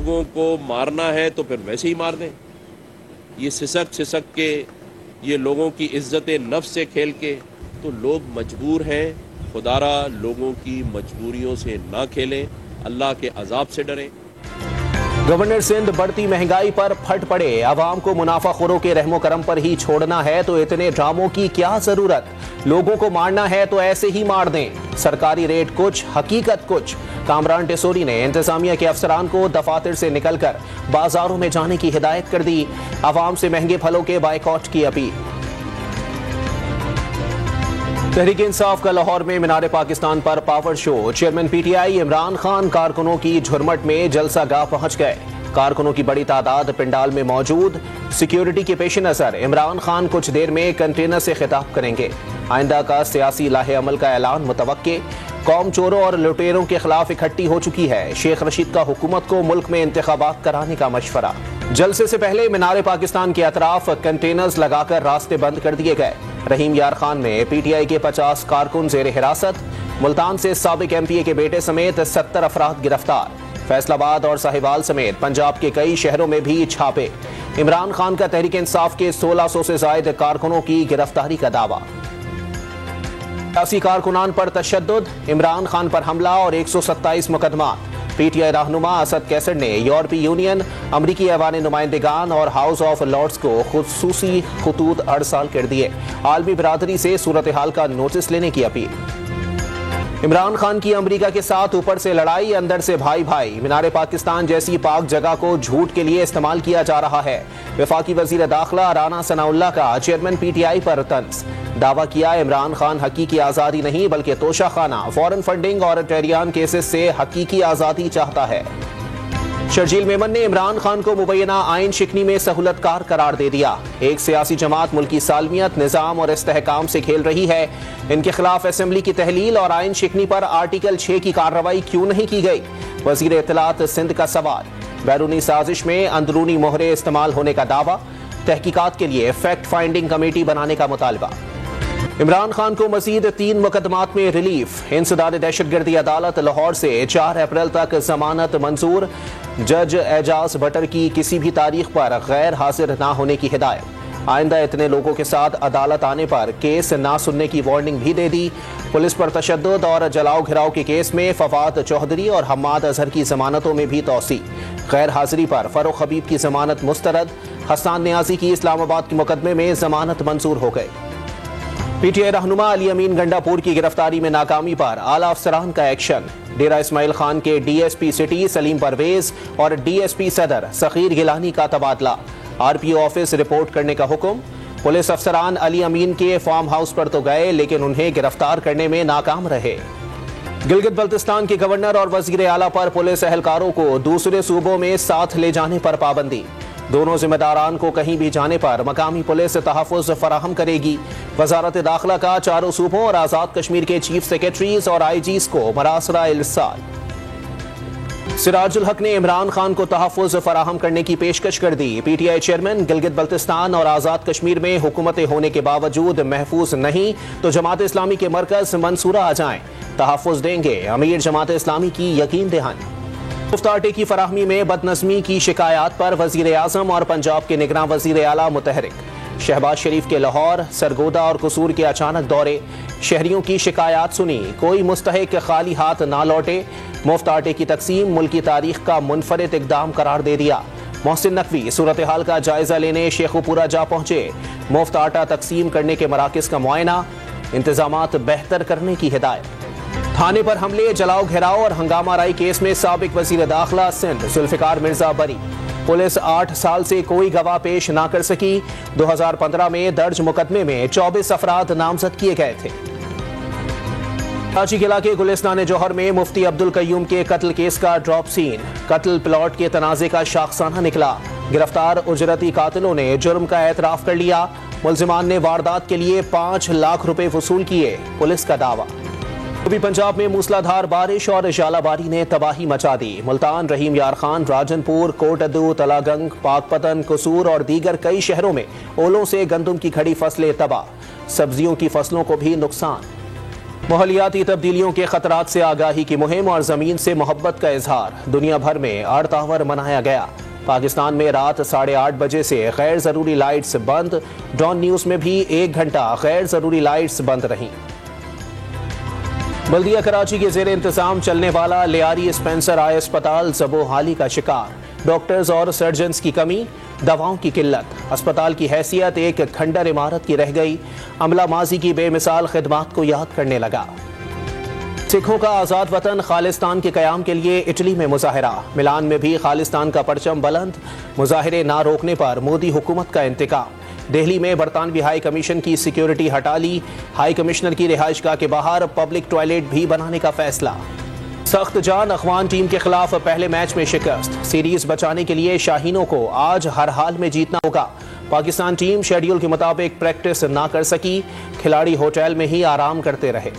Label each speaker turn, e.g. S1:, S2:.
S1: لوگوں کو مارنا ہے تو پھر ویسے ہی مار دیں. یہ سسک کے یہ لوگوں کی عزت نفس سے کھیل کے تو لوگ مجبور ہیں. خدا را لوگوں کی مجبوریوں سے نہ کھیلیں, اللہ کے عذاب سے ڈریں.
S2: گورنر سندھ بڑھتی مہنگائی پر پھٹ پڑے. عوام کو منافع خوروں کے رحم و کرم پر ہی چھوڑنا ہے تو اتنے ڈراموں کی کیا ضرورت. لوگوں کو مارنا ہے تو ایسے ہی مار دیں. سرکاری ریٹ کچھ, حقیقت کچھ. کامران ٹیسوری نے انتظامیہ کے افسران کو دفاتر سے نکل کر بازاروں میں جانے کی ہدایت کر دی. عوام سے مہنگے پھلوں کے بائیکاٹ کی اپیل. تحریک انصاف کا لاہور میں مینار پاکستان پر power show. Chairman P T I Imran Khan کارکنوں کی جھرمٹ میں جلسہ گاہ پہنچ گئے. کارکنوں کی بڑی تعداد پنڈال میں موجود. سیکیورٹی کے پیش نظر عمران خان کچھ دیر میں کنٹینر سے خطاب کریں گے. آئندہ کا سیاسی لاہ عمل کا اعلان متوقع. قوم چوروں اور لٹیروں کے خلاف اکٹھی ہو چکی ہے. شیخ رشید کا حکومت کو ملک میں انتخابات کرانے کا مشورہ. جلسے سے پہلے مینار پاکستان کے اطراف کنٹینرز لگا کر راستے بند کر دیے گئے. رحیم یار خان میں پی ٹی آئی کے 50 کارکن زیر حراست. ملتان سے سابق ایم پی اے کے بیٹے سمیت 70 افراد گرفتار. فیصل آباد اور ساہیوال سمیت پنجاب کے کئی شہروں میں بھی چھاپے. عمران خان کا تحریک انصاف کے 1600 سے زائد کارکنوں کی گرفتاری کا دعویٰ. سیاسی کارکنان پر تشدد, عمران خان پر حملہ اور 127 مقدمات. پی ٹی آئی رہنما اسد کیسر نے یورپی یونین, امریکی ایوان نمائندگان اور ہاؤس آف لارڈز کو خصوصی خطوط ارسال کر دیے. عالمی برادری سے صورتحال کا نوٹس لینے کی اپیل. عمران خان کی امریکہ کے ساتھ اوپر سے لڑائی, اندر سے بھائی بھائی. مینار پاکستان جیسی پاک جگہ کو جھوٹ کے لیے استعمال کیا جا رہا ہے. وفاقی وزیر داخلہ رانا ثناء اللہ کا چیئرمین پی ٹی آئی پر طنز. دعویٰ کیا عمران خان حقیقی آزادی نہیں بلکہ توشہ خانہ, فورن فنڈنگ اور ٹیریان کیسز سے حقیقی آزادی چاہتا ہے. شرجیل میمن نے عمران خان کو مبینہ آئین شکنی میں سہولت کار قرار دے دیا. ایک سیاسی جماعت ملکی سالمیت, نظام اور استحکام سے کھیل رہی ہے. ان کے خلاف اسمبلی کی تحلیل اور آئین شکنی پر آرٹیکل 6 کی کارروائی کیوں نہیں کی گئی؟ وزیر اطلاعات سندھ کا سوال. بیرونی سازش میں اندرونی مہرے استعمال ہونے کا دعویٰ. تحقیقات کے لیے فیکٹ فائنڈنگ کمیٹی بنانے کا مطالبہ. عمران خان کو مزید 3 مقدمات میں ریلیف. انسداد دہشت گردی عدالت لاہور سے 4 اپریل تک ضمانت منظور. جج اعجاز بٹر کی کسی بھی تاریخ پر غیر حاضر نہ ہونے کی ہدایت. آئندہ اتنے لوگوں کے ساتھ عدالت آنے پر کیس نہ سننے کی وارننگ بھی دے دی. پولیس پر تشدد اور جلاؤ گھراؤ کے کیس میں فواد چودھری اور حماد اظہر کی ضمانتوں میں بھی توسیع. غیر حاضری پر فاروق حبیب کی ضمانت مسترد. حسان نیازی کی اسلام آباد کے مقدمے میں ضمانت منظور ہو گئی. پی ٹی آئی رہنما علی امین گنڈا پور کی گرفتاری میں ناکامی پر اعلیٰ افسران کا ایکشن. ڈیرہ اسماعیل خان کے ڈی ایس پی سٹی سلیم پرویز اور ڈی ایس پی صدر سخیر گیلانی کا تبادلہ. R P O office report کرنے کا حکم. پولیس افسران علی امین کے فارم ہاؤس پر تو گئے لیکن انہیں گرفتار کرنے میں ناکام رہے. گلگت بلتستان کے گورنر اور وزیر اعلیٰ پر پولیس اہلکاروں کو دوسرے صوبوں میں ساتھ لے جانے پر پابندی. دونوں ذمہ داران کو کہیں بھی جانے پر مقامی پولیس تحفظ فراہم کرے گی. وزارت داخلہ کا چاروں صوبوں اور آزاد کشمیر کے چیف سیکرٹریز اور آئی جیز کو مراسلہ ارسال. سراج الحق نے عمران خان کو تحفظ فراہم کرنے کی پیشکش کر دی. P T I chairman Gilgit Baltistan اور آزاد کشمیر میں حکومتیں ہونے کے باوجود محفوظ نہیں تو جماعت اسلامی کے مرکز منصورہ آ جائیں, تحفظ دیں گے. امیر جماعت اسلامی کی یقین دہانی. مفت آٹے کی فراہمی میں بدنظمی کی شکایات پر وزیر اعظم اور پنجاب کے نگراں وزیر اعلیٰ متحرک. شہباز شریف کے لاہور, سرگودا اور قصور کے اچانک دورے. شہریوں کی شکایات سنی, کوئی مستحق خالی ہاتھ نہ لوٹے. مفت آٹے کی تقسیم ملکی تاریخ کا منفرد اقدام قرار دے دیا. محسن نقوی صورتحال کا جائزہ لینے شیخوپورہ جا پہنچے. مفت آٹا تقسیم کرنے کے مراکز کا معائنہ, انتظامات بہتر کرنے کی ہدایت. تھانے پر حملے, جلاؤ گھیراؤ اور ہنگامہ آرائی کیس میں سابق وزیر داخلہ سندھ ذوالفقار مرزا بری. پولیس 8 سال سے کوئی گواہ پیش نہ کر سکی. 2015 میں درج مقدمے میں 24 افراد نامزد کیے گئے تھے. کراچی کے علاقے گلستان جوہر میں مفتی عبدالقیوم کے قتل کیس کا ڈراپ سین. قتل پلاٹ کے تنازع کا شاخسانہ نکلا. گرفتار اجرتی قاتلوں نے جرم کا اعتراف کر لیا. ملزمان نے واردات کے لیے 5 لاکھ روپے وصول کیے. پولیس کا دعویٰ. پنجاب میں موسلادھار بارش اور ژالہ باری نے تباہی مچا دی. ملتان, رحیم یار خان, راجن پور, کوٹ ادو, تلا گنگ, پاک پتن, قصور اور دیگر کئی شہروں میں اولوں سے گندم کی کھڑی فصلیں تباہ. سبزیوں کی فصلوں کو بھی نقصان. ماحولیاتی تبدیلیوں کے خطرات سے آگاہی کی مہم اور زمین سے محبت کا اظہار دنیا بھر میں ارتھ آور منایا گیا۔ پاکستان میں رات 8:30 بجے سے غیر ضروری لائٹس بند، ڈان نیوز میں بھی 1 گھنٹہ غیر ضروری لائٹس بند رہیں۔ بلدیہ کراچی کے زیر انتظام چلنے والا لیاری اسپینسر آئی اسپتال زبو حالی کا شکار، ڈاکٹرز اور سرجنز کی کمی، دواؤں کی قلت، اسپتال کی حیثیت ایک کھنڈر عمارت کی رہ گئی، عملہ ماضی کی بے مثال خدمات کو یاد کرنے لگا۔ سکھوں کا آزاد وطن خالصتان کے قیام کے لیے اٹلی میں مظاہرہ، ملان میں بھی خالصتان کا پرچم بلند، مظاہرے نہ روکنے پر مودی حکومت کا انتقام۔ دہلی میں برطانوی ہائی کمیشن کی سیکیورٹی ہٹا لی، ہائی کمشنر کی رہائش گاہ کے باہر پبلک ٹوائلٹ بھی بنانے کا فیصلہ۔ سخت جان افغان ٹیم کے خلاف پہلے میچ میں شکست، سیریز بچانے کے لیے شاہینوں کو آج ہر حال میں جیتنا ہوگا۔ پاکستان ٹیم شیڈیول کے مطابق پریکٹس نہ کر سکی، کھلاڑی ہوٹل میں ہی آرام کرتے رہے۔